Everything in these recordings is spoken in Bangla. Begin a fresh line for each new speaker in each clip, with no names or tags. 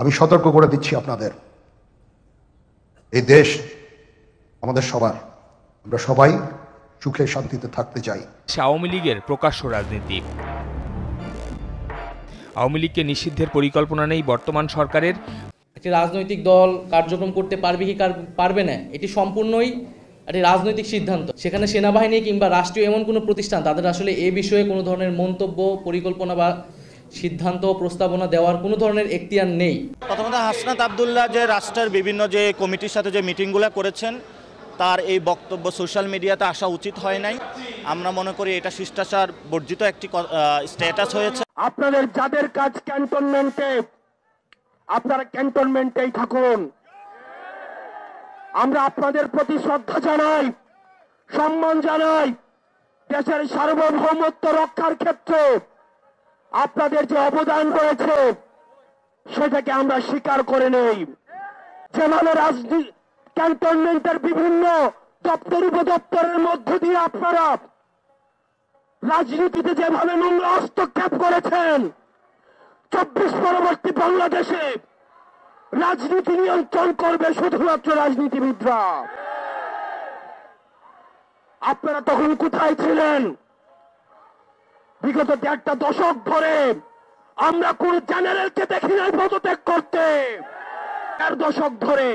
আমি সতর্ক করে দিচ্ছি আপনাদের, এই দেশ আমাদের সবার, আমরা সবাই সুখে শান্তিতে থাকতে চাই।
আওয়ামী লীগের প্রকাশ্য রাজনীতি। আওয়ামী লীগকে নিষিদ্ধের পরিকল্পনা নেই বর্তমান সরকারের।
একটি রাজনৈতিক দল কার্যক্রম করতে পারবে কি পারবে না, এটি সম্পূর্ণই একটি রাজনৈতিক সিদ্ধান্ত। সেখানে সেনাবাহিনী কিংবা রাষ্ট্রীয় এমন কোনো প্রতিষ্ঠান তাদের আসলে এ বিষয়ে কোনো ধরনের মন্তব্য, পরিকল্পনা বা সিদ্ধান্ত প্রস্তাবনা দেওয়ার কোনো ধরনের এখতিয়ার নেই।
প্রথমত হাসনাত আবদুল্লাহ যে রাষ্ট্রের বিভিন্ন যে কমিটির সাথে যে মিটিংগুলো করেছেন, তার এই বক্তব্য সোশ্যাল মিডিয়াতে আসা উচিত হয় নাই। আমরা মনে করি এটা শিষ্টাচার বর্জিত একটি স্ট্যাটাস হয়েছে।
আপনাদের যাদের কাজ ক্যান্টনমেন্টে, আপনারা ক্যান্টনমেন্টেই থাকুন। আমরা আপনাদের প্রতি শ্রদ্ধা জানাই, সম্মান জানাই। দেশের সার্বভৌমত্ব রক্ষার ক্ষেত্রে আপনাদের যে অবদান রয়েছে সেটাকে আমরা স্বীকার করে নেই। যেভাবে ক্যান্টনমেন্টের বিভিন্ন দপ্তর উপদপ্তরের মধ্য দিয়ে আপনারা রাজনীতিতে যেভাবে নোংরা হস্তক্ষেপ করেছেন, 24 পরবর্তী বাংলাদেশে রাজনীতি নিয়ন্ত্রণ করবে শুধুমাত্র রাজনীতিবিদরা। আপনারা তখন কোথায় ছিলেন? বিগত 1.5 দশক ধরে আমরা কোন জেনারেলকে দেখি নাই পদত্যাগ করতে। 1.5 দশক ধরে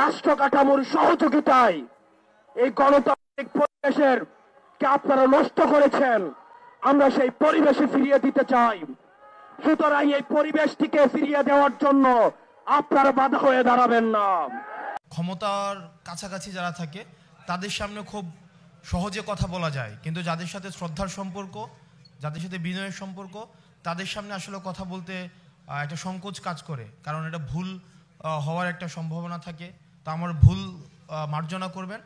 রাষ্ট্র কাঠামোর সহযোগিতায় এই গণতান্ত্রিক পরিবেশের কে আপনারা নষ্ট করেছেন। আমরা সেই পরিবেশে ফিরিয়ে দিতে চাই। সুতরাং এই পরিবেশটিকে ফিরিয়ে দেওয়ার জন্য আপনারা বাধা হয়ে দাঁড়াবেন না।
ক্ষমতার কাছাকাছি যারা থাকে তাদের সামনে খুব সহজে কথা বলা যায়, কিন্তু যাদের সাথে শ্রদ্ধার সম্পর্ক, যাদের সাথে বিনয়ের সম্পর্ক, তাদের সামনে আসলে কথা বলতে একটা সংকোচ কাজ করে, কারণ এটা ভুল হওয়ার একটা সম্ভাবনা থাকে। তো আমার ভুল মার্জনা করবেন।